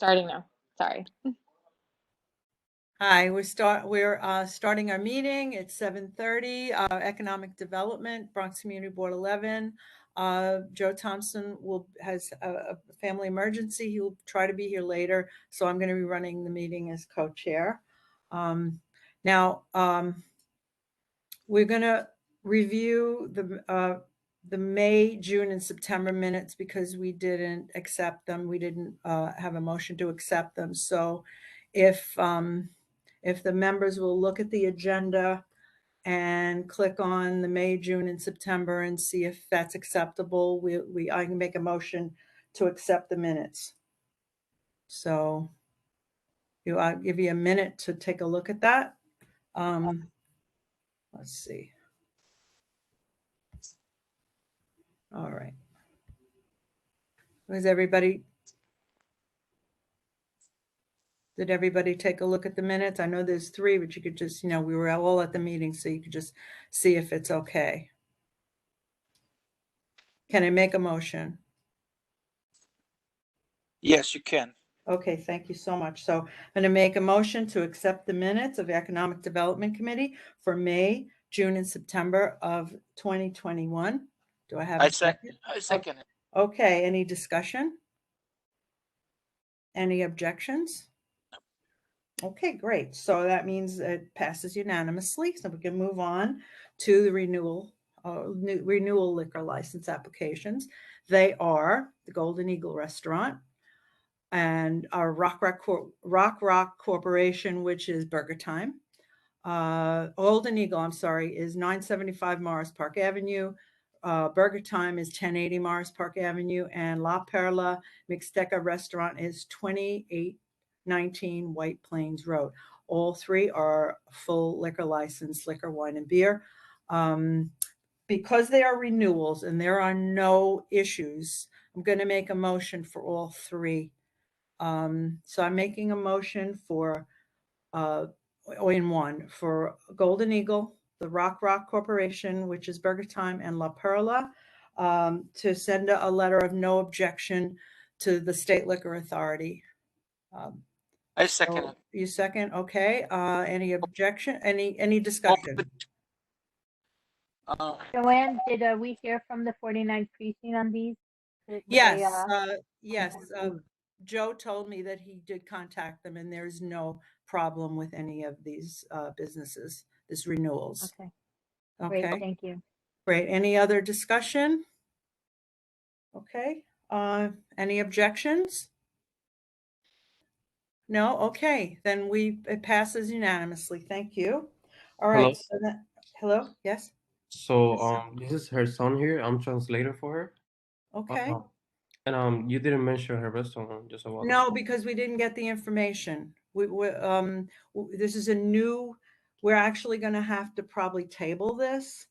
Starting now. Sorry. Hi, we're starting our meeting. It's 7:30. Economic Development, Bronx Community Board 11. Joe Thompson has a family emergency. He will try to be here later, so I'm going to be running the meeting as co-chair. Now, we're going to review the May, June, and September minutes because we didn't accept them. We didn't have a motion to accept them. So if the members will look at the agenda and click on the May, June, and September and see if that's acceptable, I can make a motion to accept the minutes. So I'll give you a minute to take a look at that. Let's see. All right. Did everybody take a look at the minutes? I know there's 3, but you could just, we were all at the meeting, so you could just see if it's okay. Can I make a motion? Yes, you can. Okay, thank you so much. So I'm going to make a motion to accept the minutes of the Economic Development Committee for May, June, and September of 2021. Do I have a second? I second it. Okay, any discussion? Any objections? Okay, great. So that means it passes unanimously. So we can move on to the renewal liquor license applications. They are the Golden Eagle Restaurant and our Rock Rock Corporation, which is Burger Time. Golden Eagle, I'm sorry, is 975 Morris Park Avenue. Burger Time is 1080 Morris Park Avenue, and La Perla Mixteca Restaurant is 2819 White Plains Road. All 3 are full liquor license, liquor, wine, and beer. Because they are renewals and there are no issues, I'm going to make a motion for all 3. So I'm making a motion for for Golden Eagle, the Rock Corporation, which is Burger Time, and La Perla, to send a letter of no objection to the State Liquor Authority. I second it. You second? Okay. Any objection? Any discussion? Joanne, did we hear from the 49 precinct on these? Yes. Yes. Joe told me that he did contact them, and there's no problem with any of these businesses, these renewals. Okay. Okay. Great, thank you. Great. Any other discussion? Okay. Any objections? No? Okay. Then it passes unanimously. Thank you. All right. Hello? Hello? Yes? So this is her son here. I'm translator for her. Okay. And you didn't mention her restaurant just a while ago. No, because we didn't get the information. This is a new, we're actually going to have to probably table this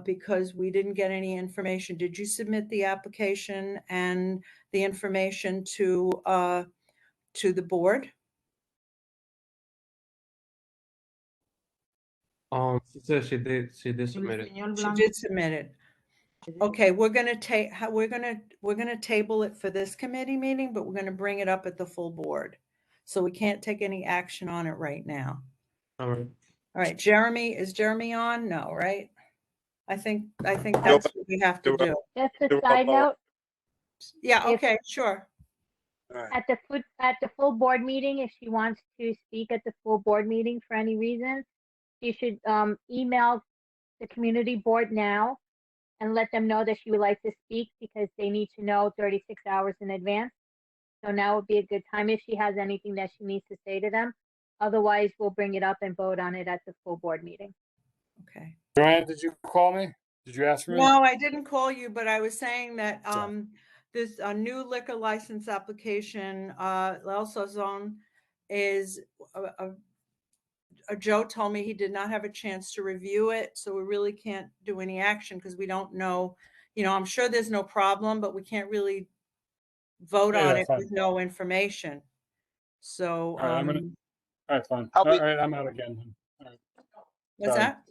because we didn't get any information. Did you submit the application and the information to the board? She said she did submit it. She did submit it. Okay, we're gonna table it for this committee meeting, but we're gonna bring it up at the full board. So we can't take any action on it right now. All right. All right, Jeremy, is Jeremy on? No, right? I think that's what we have to do. Just a side note. Yeah, okay, sure. At the full board meeting, if she wants to speak at the full board meeting for any reason, she should email the community board now and let them know that she would like to speak because they need to know 36 hours in advance. So now would be a good time if she has anything that she needs to say to them. Otherwise, we'll bring it up and vote on it at the full board meeting. Okay. Joanne, did you call me? Did you ask for me? No, I didn't call you, but I was saying that this new liquor license application, El Sazon, is Joe told me he did not have a chance to review it, so we really can't do any action because we don't know. I'm sure there's no problem, but we can't really vote on it with no information. So, all right, fine. All right, I'm out again. All right. What's that?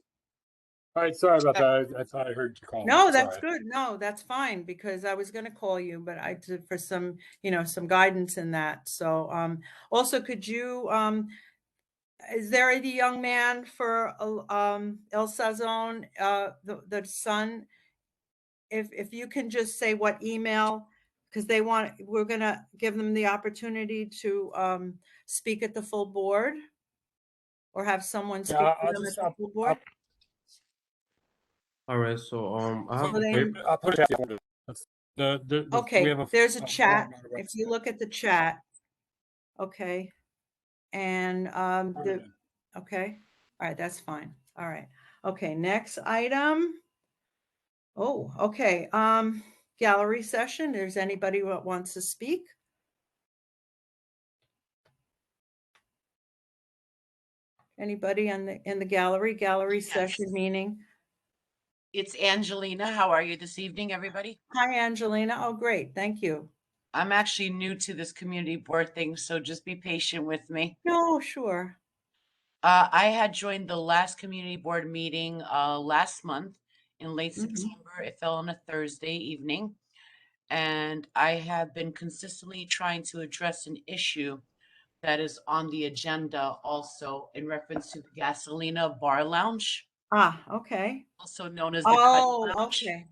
All right, sorry about that. I thought I heard you call me. No, that's Sorry. good. No, that's fine because I was going to call you, but I did for some, some guidance in that. So, also could you, is there the young man for, El Sazon, the son? If you can just say what email, because we're going to give them the opportunity to, speak at the full board or have someone speak Yeah, to I'll them at just, the full board. All right, so I have So the then- paper. I'll put it down. That's we Okay, have there's a form chat. on our If you website. look at the chat, okay. And okay, all right, that's fine. All right. Okay, next item. Oh, okay. Gallery session. There's anybody who wants to speak? Anybody in the gallery Yes. session meaning? It's Angelina. How are you this evening, everybody? Hi, Angelina. Oh, great. Thank you. I'm actually new to this community board thing, so just be patient with me. No, sure. I had joined the last community board meeting last month in late Mhm. September. It fell on a Thursday evening. And I have been consistently trying to address an issue that is on the agenda also in reference to the Gasolina Bar Lounge, Ah, okay. also known as the Cut Oh, Lounge. okay.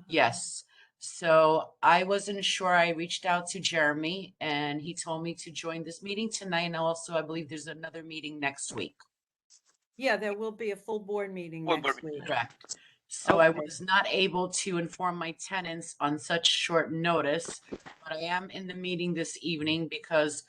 Yes. So I wasn't sure. I reached out to Jeremy and he told me to join this meeting tonight. And also, I believe there's another meeting next week. Yeah, there will be a full board meeting Full next board week. Correct. So I Okay. was not able to inform my tenants on such short notice, but I am in the meeting this evening because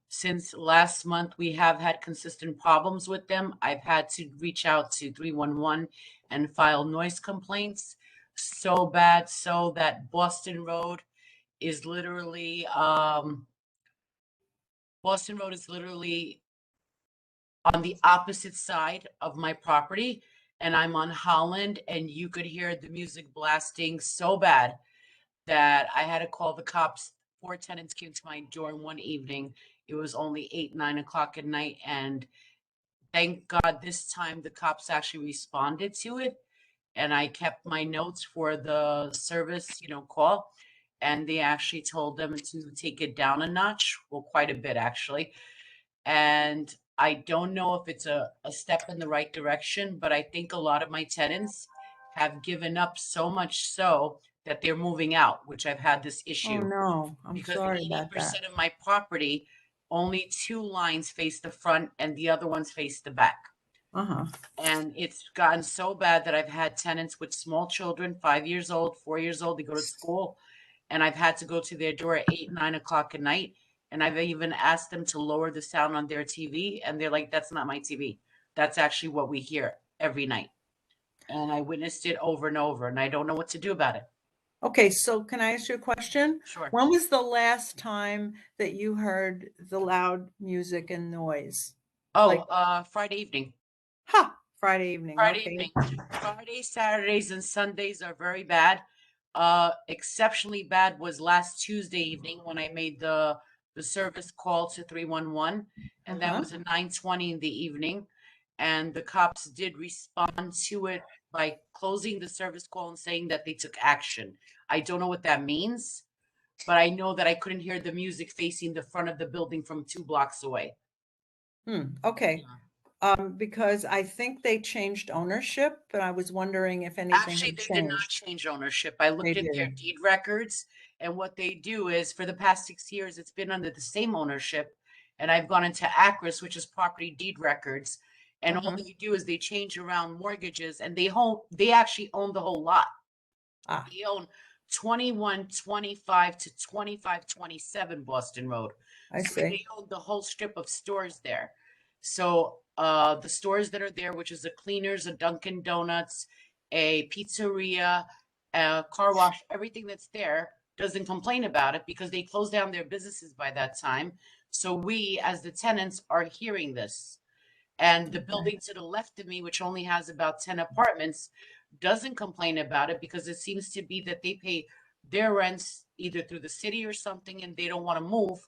since last month we have had consistent problems with them. I've had to reach out to 311 and file noise complaints. So bad so that Boston Road is literally on the opposite side of my property, and I'm on Holland, and you could hear the music blasting so bad that I had to call the cops. 4 tenants came to my door in one evening. It was only 8, 9 o'clock at night, and thank God this time the cops actually responded to it. And I kept my notes for the service, call. And they actually told them to take it down a notch. Well, quite a bit, actually. And I don't know if it's a step in the right direction, but I think a lot of my tenants have given up so much so that they're moving out, which I've had this Oh, issue. no. I'm Because sorry about 80% that. of my property, only 2 lines face the front and the other ones face the back. Uh-huh. And it's gotten so bad that I've had tenants with small children, 5 years old, 4 years old, they go to school, and I've had to go to their door at 8, 9 o'clock at night. And I've even asked them to lower the sound on their TV, and they're like, that's not my TV. That's actually what we hear every night. And I witnessed it over and over, and I don't know what to do about it. Okay, so can I ask you a question? Sure. When was the last time that you heard the loud music and noise? Oh, like- Friday evening. Ha! Friday evening. Friday Okay. evening. Fridays, Saturdays, and Sundays are very bad. Exceptionally bad was last Tuesday evening when I made the service call to 311, and that Uh-huh. was at 9:20 in the evening. And the cops did respond to it by closing the service call and saying that they took action. I don't know what that means, but I know that I couldn't hear the music facing the front of the building from 2 blocks away. Okay. Because I think they changed ownership, but I was wondering if anything Actually, had they did not changed. change ownership. I looked They at their didn't. deed records, and what they do is for the past 6 years, it's been under the same ownership. And I've gone into Acris, which is property deed records, and all Uh-huh. they do is they change around mortgages, and they actually own the whole lot. Ah, They own 2125 to 2527 Boston Road. I So see. they own the whole strip of stores there. So the stores that are there, which is a Cleaners, a Dunkin' Donuts, a pizzeria, a car wash, everything that's there doesn't complain about it because they close down their businesses by that time. So we, as the tenants, are hearing this. And the Okay. building to the left of me, which only has about 10 apartments, doesn't complain about it because it seems to be that they pay their rents either through the city or something and they don't want to move.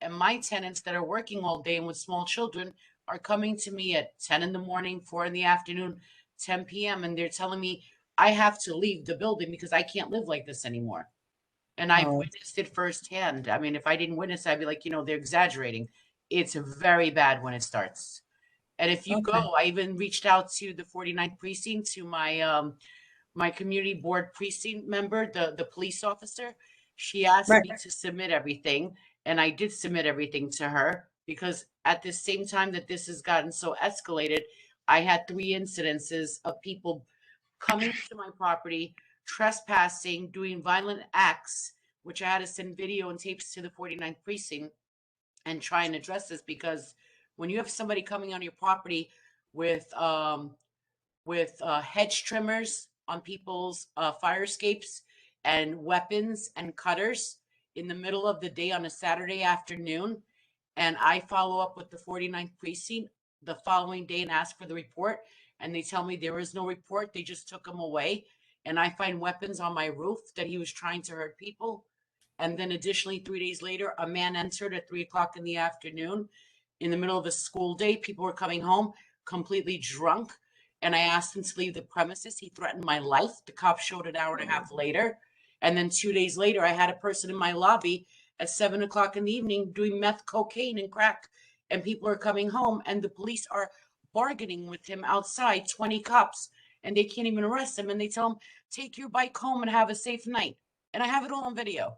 And my tenants that are working all day and with small children are coming to me at 10 in the morning, 4 in the afternoon, 10 p.m. and they're telling me I have to leave the building because I can't live like this anymore. And I've Oh. witnessed it firsthand. I mean, if I didn't witness, I'd be like, they're exaggerating. It's very bad when it starts. And if you Okay. go, I even reached out to the 49th precinct, to my community board precinct member, the police officer. She asked Right. me to submit everything, and I did submit everything to her because at the same time that this has gotten so escalated, I had 3 incidences of people coming to my property, trespassing, doing violent acts, which I had to send video and tapes to the 49th precinct and try and address this, because when you have somebody coming on your property with hedge trimmers on people's fire escapes and weapons and cutters in the middle of the day on a Saturday afternoon, and I follow up with the 49th precinct the following day and ask for the report, and they tell me there is no report, they just took them away, and I find weapons on my roof that he was trying to hurt people. And then additionally, 3 days later, a man entered at 3 o'clock in the afternoon in the middle of a school day. People were coming home completely drunk, and I asked him to leave the premises. He threatened my life. The cops showed an hour and a half later. And then 2 days later, I had a person in my lobby at 7 o'clock in the evening doing meth, cocaine, and crack. And people are coming home, and the police are bargaining with him outside, 20 cops, and they can't even arrest him. And they tell him, take your bike home and have a safe night. And I have it all on video.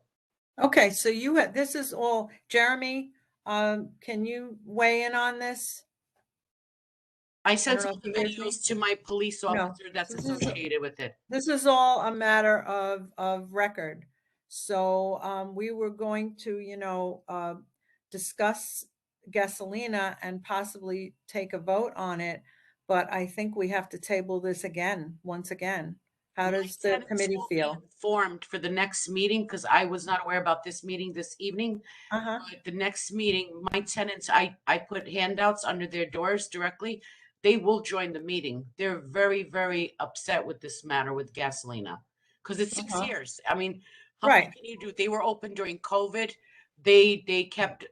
Okay, so this is all, Jeremy, can you weigh in on this? I sent don't know all the if you hear me. videos to my police No, officer that's this is- associated with it. This is all a matter of record. So we were going to, discuss Gasolina and possibly take a vote on it, but I think we have to table this again, once again. How does the Tenants committee will be feel? informed for the next meeting, because I was not aware about this meeting this evening. Uh-huh. But the next meeting, my tenants, I put handouts under their doors directly. They will join the meeting. They're very, very upset with this matter with Gasolina, because it's 6 Uh-huh. years. I mean, how much Right. can you do? They were open during COVID. They kept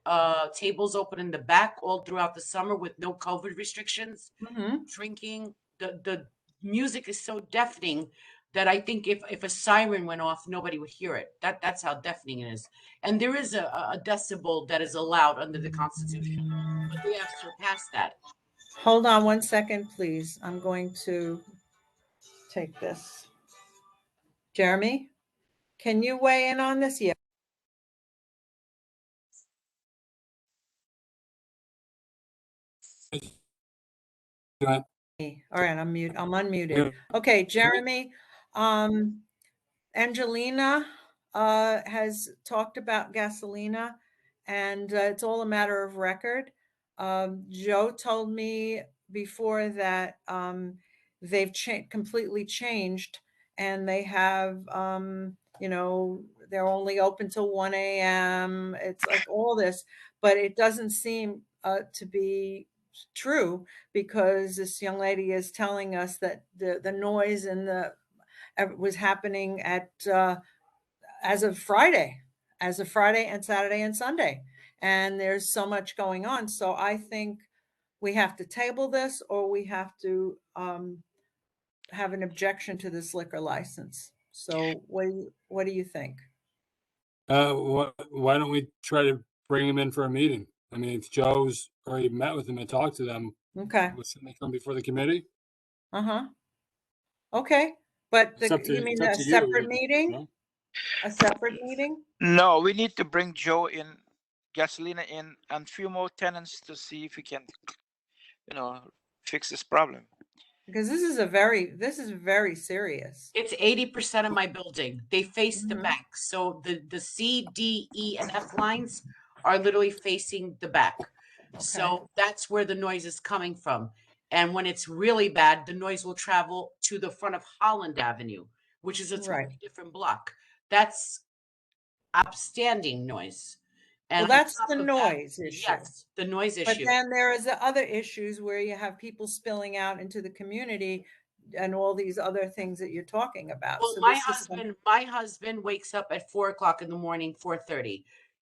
tables open in the back all throughout the summer with no COVID restrictions. Mhm. Drinking, the music is so deafening that I think if a siren went off, nobody would hear it. That's how deafening it is. And there is a decibel that is allowed under the Constitution, but they have surpassed that. Hold on one second, please. I'm going to take this. Jeremy, can you weigh in on this? Yeah. Go All right, I'm unmuted. ahead. Okay, Jeremy, Angelina has talked about Gasolina, and it's all a matter of record. Joe told me before that they've completely changed, and they have, they're only open till 1 a.m. It's like all this, but it doesn't seem to be true, because this young lady is telling us that the noise and was happening as of Friday and Saturday and Sunday, and there's so much going on. So I think we have to table this, or we have to have an objection to this liquor license. So what do you think? Why don't we try to bring him in for a meeting? I mean, if Joe's already met with them and talked to them, Okay. shouldn't they come before the committee? Uh-huh. Okay, but It's up to- you mean it's up a to you, separate meeting? no? A separate meeting? No, we need to bring Joe in, Gasolina in, and few more tenants to see if we can, fix this problem. Because this is very serious. It's 80% of my building. They face the Mhm. back. So the C, D, E, and F lines are literally facing the back. So that's where the noise is coming from. And when it's really bad, the noise will travel to the front of Holland Avenue, which is a Right. totally different block. That's upstanding noise. And Well, on that's top the of that, noise issue. yes, the noise But issue. then there is the other issues where you have people spilling out into the community and all these other things that you're talking about. Well, So my this is husband wakes up at 4 o'clock in the morning, 4:30.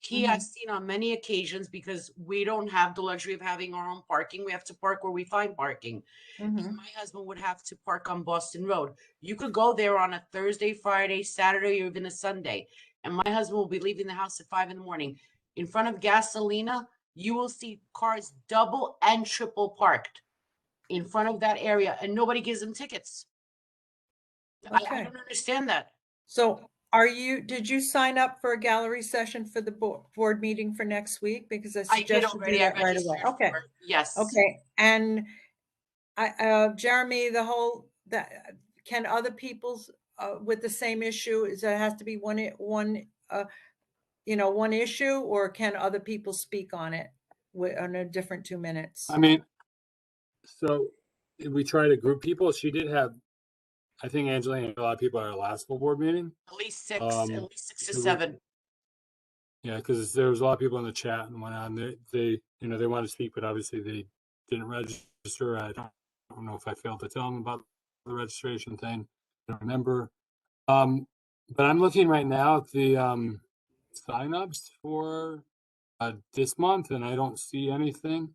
He has seen on many occasions, because we don't have the luxury of having our own parking. We have to park where we find parking. Mhm. My husband would have to park on Boston Road. You could go there on a Thursday, Friday, Saturday, or even a Sunday. And my husband will be leaving the house at 5 a.m. In front of Gasolina, you will see cars double and triple parked in front of that area, and nobody gives them tickets. I Okay. don't understand that. So did you sign up for a gallery session for the board meeting for next week? Because I I did suggest you do already. I that right away. registered Okay, for it. Yes. okay. And Jeremy, can other people's, with the same issue, is that has to be one issue, or can other people speak on it on a different 2 minutes? I mean, so we try to group people. She did have, I think Angelina had a lot of people at our last full board meeting. At least six, Um, at least 6 to so we- 7. Yeah, because there was a lot of people in the chat and went on. They they wanted to speak, but obviously they didn't register. I don't know if I failed to tell them about the registration thing. I don't remember. But I'm looking right now at the signups for this month, and I don't see anything.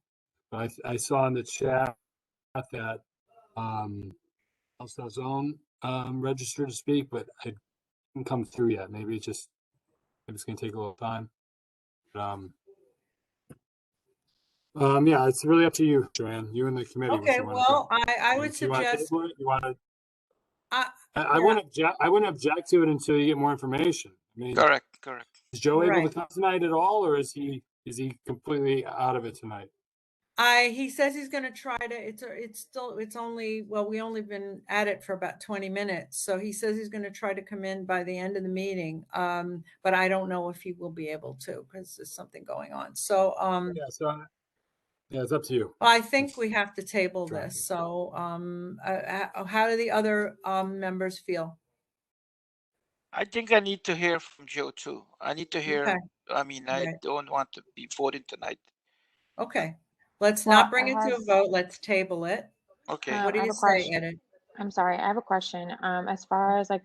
But I saw in the chat that El Zone registered to speak, but I didn't come through yet. Maybe it's gonna take a little time. Yeah, it's really up to you, Joanne. You and the committee. what Okay, you wanna do. well, I would If you wanna suggest, table it, you wanna. I- I yeah. wouldn't object. I wouldn't object to it until you get more information. I mean, Correct, correct. is Joe able to Right. come tonight at all, or is he completely out of it tonight? He says he's gonna try to, it's only, well, we only been at it for about 20 minutes. So he says he's gonna try to come in by the end of the meeting. But I don't know if he will be able to, because there's something going on. So, Yeah, so yeah, it's up to you. I think we have to table Try. this. So, how do the other, members feel? I think I need to hear from Joe too. I need to hear. Okay. I mean, I Right. don't want to be voting tonight. Okay, let's Well, not bring I it to a have- vote. Let's table it. Okay. What do I have you a say, question. Edith? I'm sorry, I have a question. As far as like,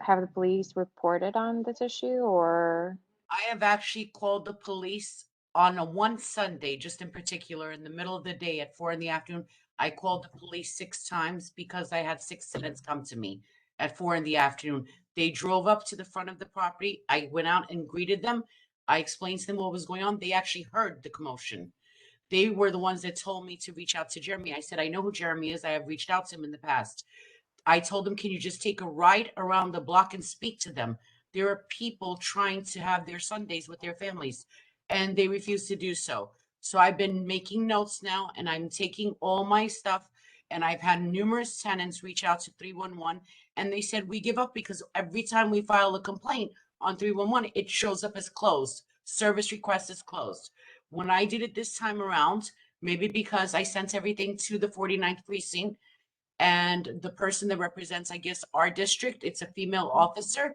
have the police reported on this issue or? I have actually called the police on one Sunday, just in particular, in the middle of the day at 4 p.m. I called the police 6 times because I had 6 tenants come to me at 4 p.m. They drove up to the front of the property. I went out and greeted them. I explained to them what was going on. They actually heard the commotion. They were the ones that told me to reach out to Jeremy. I said, I know who Jeremy is. I have reached out to him in the past. I told them, can you just take a ride around the block and speak to them? There are people trying to have their Sundays with their families, and they refuse to do so. So I've been making notes now, and I'm taking all my stuff, and I've had numerous tenants reach out to 311, and they said, we give up because every time we file a complaint on 311, it shows up as closed. Service request is closed. When I did it this time around, maybe because I sent everything to the 49th precinct, and the person that represents, I guess, our district, it's a female officer.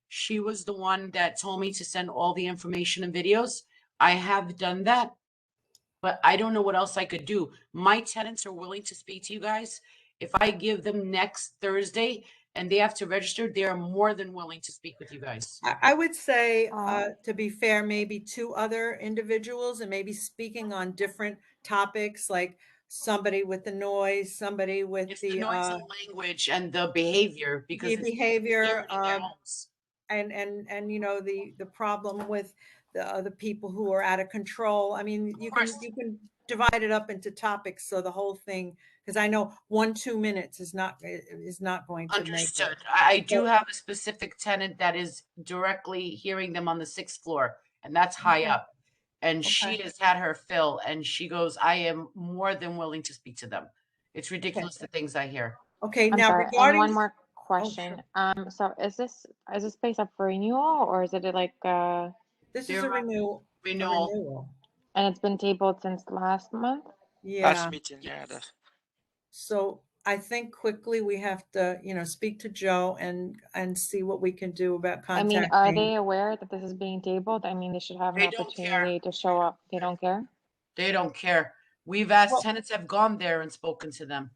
She was the one that told me to send all the information and videos. I have done that, but I don't know what else I could do. My tenants are willing to speak to you guys. If I give them next Thursday and they have to register, they are more than willing to speak with you guys. I would say, Oh. to be fair, maybe 2 other individuals, and maybe speaking on different topics, like somebody with the noise, somebody with It's the noise and language and the behavior, because the it's behavior, hearing in their homes. and the problem with the people who are out of control. I mean, you course. can divide it up into topics, so the whole thing, because I know 2 minutes is not going to make Understood. it. I do have a specific tenant that is directly hearing them on the 6th floor, and that's high Okay. up. And she Okay. has had her fill, and she goes, I am more than willing to speak to them. It's ridiculous the things I hear. Okay, I'm now sorry, and regarding, one more question. So is this space up for renewal or is it like, this is a They're up- renewal. a Renewal. and it's been tabled since last month? Yeah. Last meeting, yeah. Yes. That's, So I think quickly we have to, speak to Joe and see what we can do about I mean, contacting. are they aware that this is being tabled? I mean, they should have an They don't care. opportunity to show up. They don't care? They don't care. We've asked Well- tenants have gone there and spoken to them.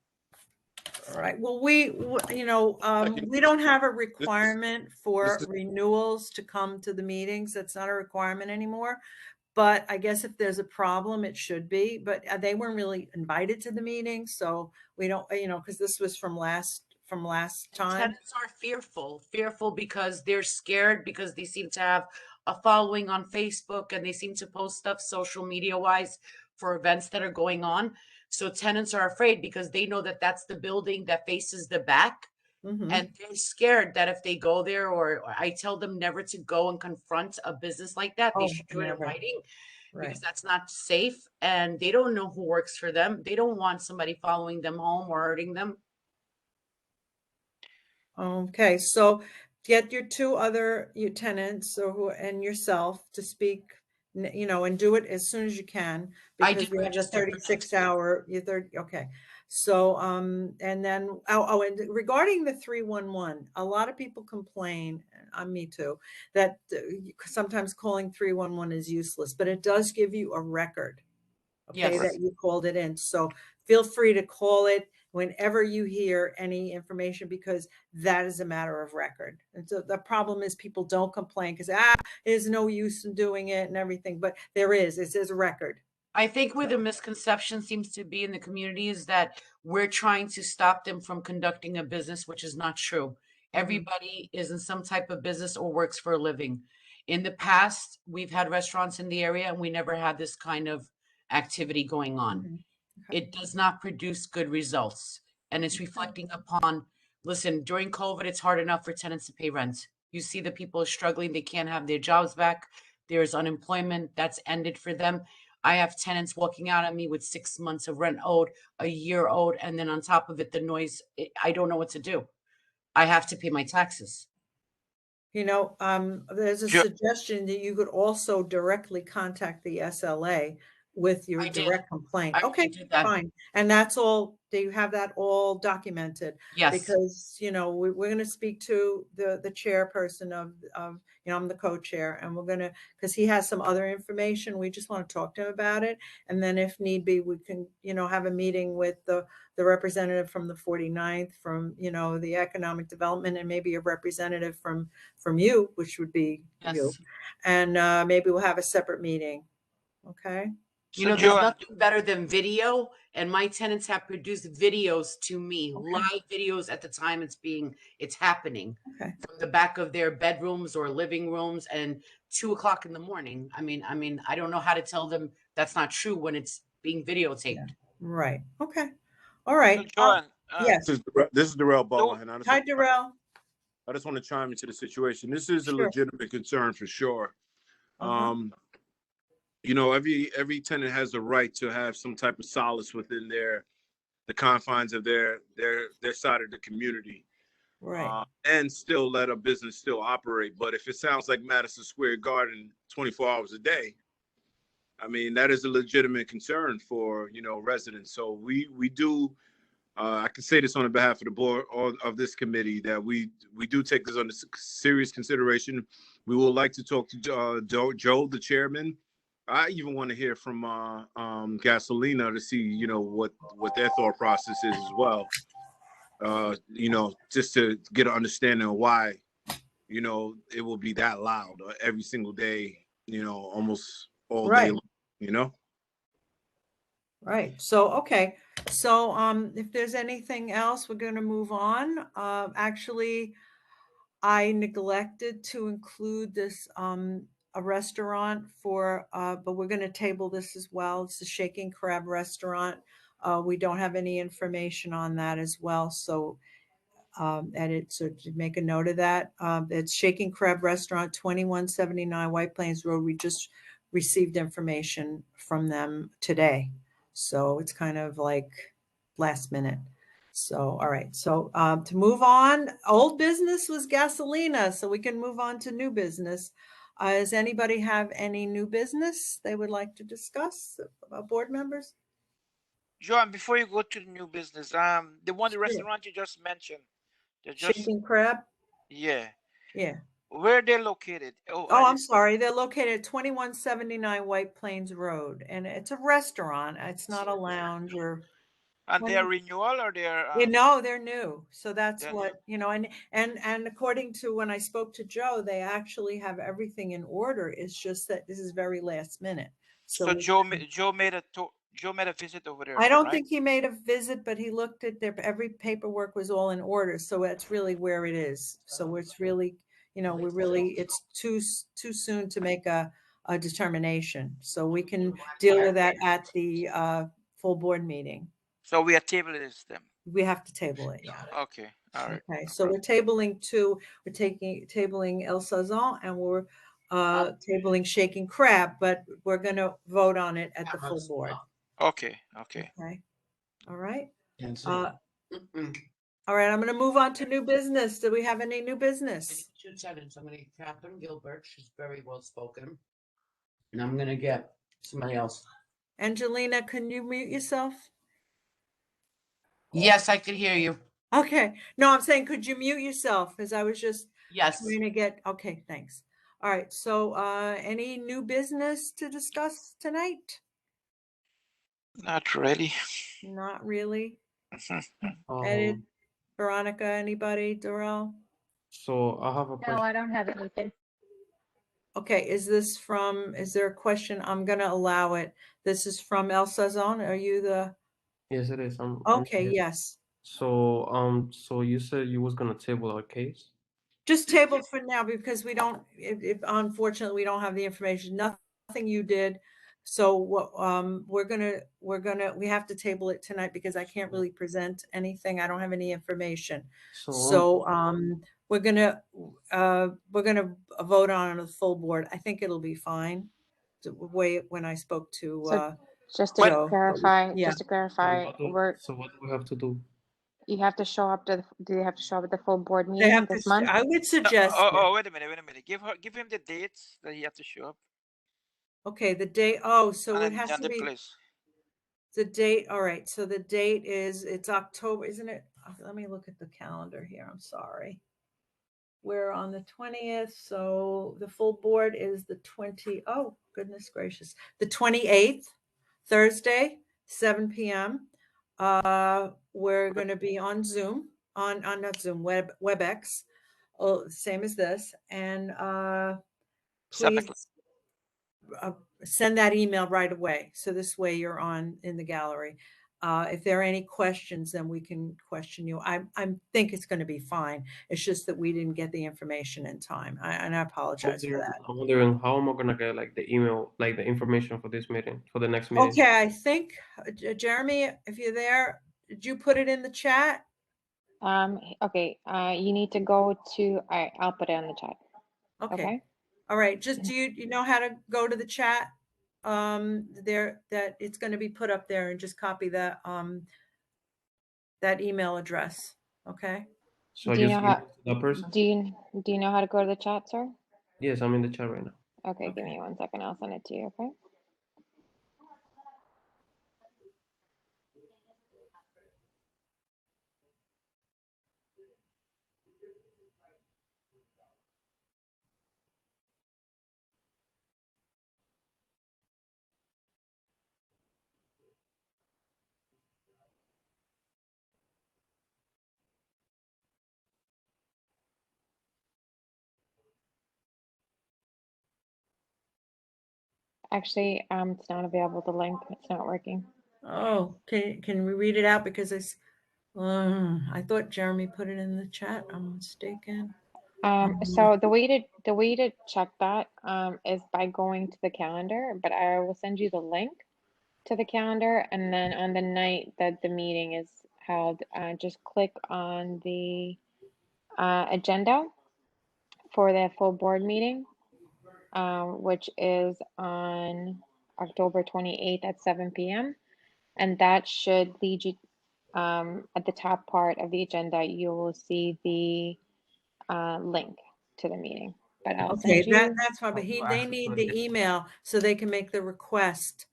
All right, well, we don't have a requirement for is- renewals to come to the meetings. That's not a requirement anymore. But I guess if there's a problem, it should be, but they weren't really invited to the meeting, so we don't, because this was from last time. Tenants are fearful because they're scared because they seem to have a following on Facebook and they seem to post stuff social media wise for events that are going on. So tenants are afraid because they know that that's the building that faces the back. Mhm. And they're scared that if they go there, or I tell them never to go and confront a business like that, they Oh, should do it in never. writing Right. because that's not safe. And they don't know who works for them. They don't want somebody following them home or hurting them. Okay, so get your two other tenants and yourself to speak, and do it as soon as you can. I Because did we have the register for next week. 36-hour, okay. So, and then, and regarding the 311, a lot of people complain, me too, that sometimes calling 311 is useless, but it does give you a record. Okay, Yes. that you called it in. So feel free to call it whenever you hear any information, because that is a matter of record. And so the problem is people don't complain because there's no use in doing it and everything, but there is. It says record. I think where the misconception seems to be in the community is that we're trying to stop them from conducting a business, which is not true. Everybody is in some type of business or works for a living. In the past, we've had restaurants in the area and we never had this kind of activity going on. Mhm. Okay. It does not produce good results. And it's reflecting upon, listen, during COVID, it's hard enough for tenants to pay rent. You see the people are struggling, they can't have their jobs back. There's unemployment that's ended for them. I have tenants walking out at me with 6 months of rent owed, a year owed, and then on top of it, the noise, I don't know what to do. I have to pay my taxes. There's a Sure. suggestion that you could also directly contact the SLA with your I did. direct complaint. I already Okay, did that. fine. And that's all, do you have that all documented? Yes, Because, we're going to speak to the chairperson of, I'm the co-chair, and we're going to, because he has some other information. We just want to talk to him about it. And then if need be, we can, have a meeting with the representative from the 49th, from, the economic development, and maybe a representative from you, which would be you. yes. And maybe we'll have a separate meeting. Okay. You know, there's Joe, nothing better than video, and my tenants have produced videos to me, Okay. live videos at the time it's happening Okay. from the back of their bedrooms or living rooms, and 2 o'clock in the morning. I mean, I don't know how to tell them that's not true when it's being videotaped. Right. Okay. All right. so Joanne, Yes. This is Darrell Butler, Don't- and Hi, Darrell. I just want to chime into the situation. This is a Sure. legitimate concern for sure. Uh-huh. Every tenant has the right to have some type of solace within the confines of their side of the community, Right. and still let a business still operate. But if it sounds like Madison Square Garden 24 hours a day, I mean, that is a legitimate concern for residents. So we do. I can say this on behalf of the board of this committee that we do take this under serious consideration. We would like to talk to Joe, the chairman. I even want to hear from Gasolina to see what their thought process is as well. Just to get an understanding of why it will be that loud every single day. Almost all day. Right. Right. So, okay. So, if there's anything else, we're going to move on. Actually, I neglected to include this, a restaurant but we're going to table this as well. It's the Shaking Crab Restaurant. We don't have any information on that as well. So, so to make a note of that, it's Shaking Crab Restaurant, 2179 White Plains Road. We just received information from them today. So it's kind of like last minute. So, all right. So to move on, old business was Gasolina. So we can move on to new business. Does anybody have any new business they would like to discuss, board members? Joanne, before you go to the new business, the Sure. restaurant you just mentioned, they just Shaking Crab? yeah, Yeah. where they're located? Oh, I I'm didn't- sorry. They're located at 2179 White Plains Road, and it's a restaurant. It's not a lounge or And When- their renewal or their You know, they're new. So that's They're what, you know, and according to when I spoke to Joe, they actually have everything in order. It's just that this is very last minute. so we- Joe made a visit over there. I don't right? think he made a visit, but he looked at every paperwork was all in order. So that's really where it is. So it's really, you know, it's too soon to make a determination. So we can deal with that at the full board meeting. So we are tabling this then. We have to table it, yeah. Okay, all right. Okay, no so we're tabling two, we're tabling El Sazon and we're tabling Shaking Crab, but we're gonna vote on it at the full board. problem. Okay. Okay, all right. Can't see. Uh, All right, I'm gonna move on to new business. Do we have any new business? 2 seconds. I'm gonna get Catherine Gilbert. She's very well spoken. And I'm gonna get somebody else. Angelina, can you mute yourself? Yes, I could hear you. Okay, no, I'm saying, could you mute yourself? Because I was just Yes. trying to get, okay, thanks. All right, so any new business to discuss tonight? Not really. Not really. Um, Edit, Veronica, anybody, Darrell? so I have a No, question. I don't have anything. Okay, is there a question? I'm gonna allow it. This is from El Sazon. Are you the, Yes, it is. I'm okay, here. yes. So you said you was gonna table our case? Just table for now because we don't, if unfortunately, we don't have the information, nothing you did. So what, we have to table it tonight because I can't really present anything. I don't have any information. So, we're gonna vote on a full board. I think it'll be fine. The way, when I spoke to, So just to When- Joe, clarify, yeah. So what do we have to do? you have to show up to do they have to show up at the full board They meeting have this to, month? I would suggest, it. Wait a minute. Give him the dates that he have to show up. Okay, the day, oh, so it and has to the be. place. The date, all right, so the date it's October, isn't it? Let me look at the calendar here, I'm sorry. We're on the 20th, so the full board is the oh, goodness gracious, the 28th, Thursday, 7 p.m. We're gonna be on Zoom, on not Zoom, WebEx, same as this, and 7 please send that email right away. So this way you're on in the gallery. If there are any questions, then we can question you. I think it's going to be fine. It's just that we didn't get the information in time. And I apologize for that. I'm wondering how am I gonna get like the email, like the information for this meeting, for the next meeting? Okay, I think, Jeremy, if you're there, did you put it in the chat? Okay, you need to go to, I'll put it in the chat. Okay. Okay. All right. Just do you know how to go to the chat? There, that it's going to be put up there, and just copy that that email address. Okay. So I Do you just know email how- to that person? Do you know how to go to the chat, sir? Yes, I'm in the chat right now. Okay, give me 1 second. I'll send it to you. Okay. Actually, it's not available. The link, it's not working. Oh, can we read it out? Because I thought Jeremy put it in the chat. I'm mistaken. So the way to check that is by going to the calendar, but I will send you the link to the calendar, and then on the night that the meeting is held, just click on the agenda for the full board meeting, which is on October 28th at 7 p.m. And that should lead you at the top part of the agenda, you will see the link to the meeting. But I'll Okay, send you. that's fine. But I'll they access need to the it. email so they can make the request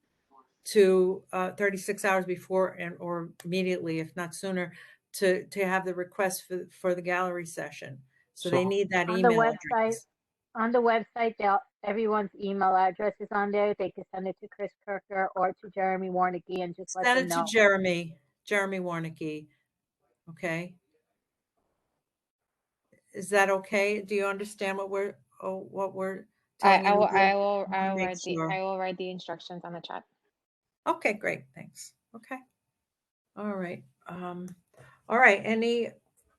to 36 hours before or immediately, if not sooner, to have the request for the gallery session. So they So- need that On the email website, address. everyone's email address is on there. They can send it to Chris Kirker or to Jeremy Warnicki and just let Send them it know. to Jeremy. Jeremy Warnicki. Okay? Is that okay? Do you understand what we're telling you to do? I will Make write sure. I will write the instructions on the chat. Okay, great, thanks. Okay. All right. All right,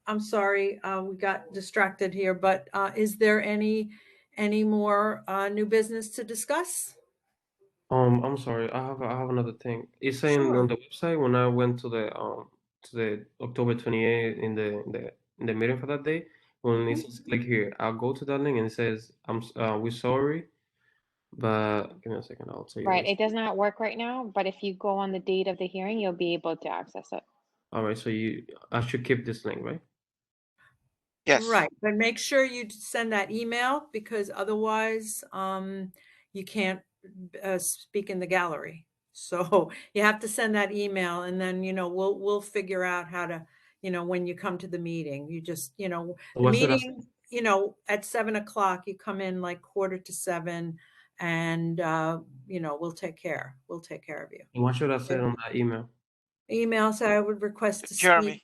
I'm sorry, we got distracted here, but is there any more new business to discuss? I'm sorry. I have another thing. It's saying Sure. on the website when I went to the October 28th in the meeting for that day, when it says click here, I'll go to that link and it says we're sorry, but give me a second. I'll tell you. Right, what it does not work right now, but if you go on the date of the hearing, you'll be able to access it. All right. So I should keep this link, right? Yes. Right, but make sure you send that email because otherwise you can't speak in the gallery. So you have to send that email and then, we'll figure out how to, when you come to the meeting, you just, the What should I meeting, at 7:00, you come in like 7:15 and, we'll take care of you. what should I say on that email? Email, so I would request to speak. Jeremy.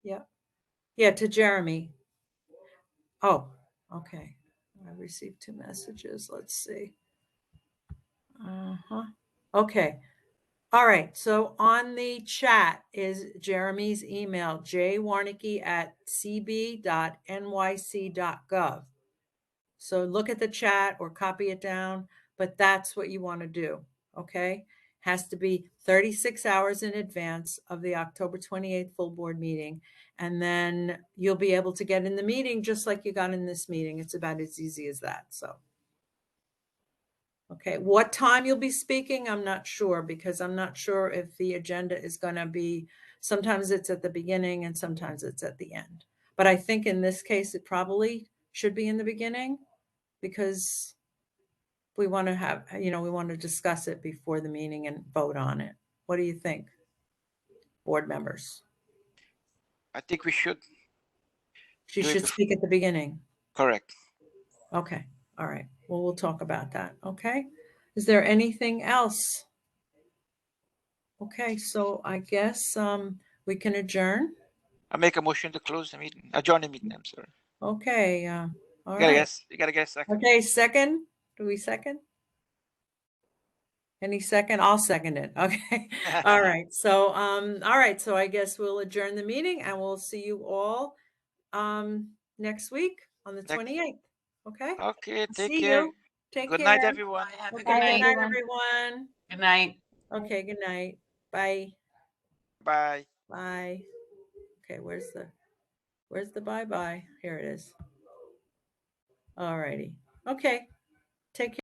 Yeah. Yeah, to Jeremy. Oh, okay. I received 2 messages. Let's see. Okay. All right. So on the chat is Jeremy's email, jwarnicki@cb.nyc.gov. So look at the chat or copy it down, but that's what you want to do. Okay. Has to be 36 hours in advance of the October 28th full board meeting. And then you'll be able to get in the meeting just like you got in this meeting. It's about as easy as that. So, okay. What time you'll be speaking, I'm not sure because I'm not sure if the agenda is going to be, sometimes it's at the beginning and sometimes it's at the end. But I think in this case, it probably should be in the beginning because we want to have, we want to discuss it before the meeting and vote on it. What do you think, board members? I think we should. She Do it should before- speak at the beginning. Correct. Okay. All right. Well, we'll talk about that. Okay. Is there anything else? Okay. So I guess we can adjourn. I make a motion to close the meeting. Adjourn the meeting. I'm sorry. Okay. All You gotta right. guess. You gotta guess second. Okay. Second. Do we second? Any second? I'll second it. Okay. All right. So, all right. So I guess we'll adjourn the meeting and we'll see you all next week on the 28th. Okay. Okay. Take See care. you. Take Good care. night, everyone. Bye. Have a Okay. good Bye, night. Good night, everyone. everyone. Good night. Okay. Good night. Bye. Bye. Bye. Okay. Where's the bye-bye? Here it is. All righty. Okay. Take care.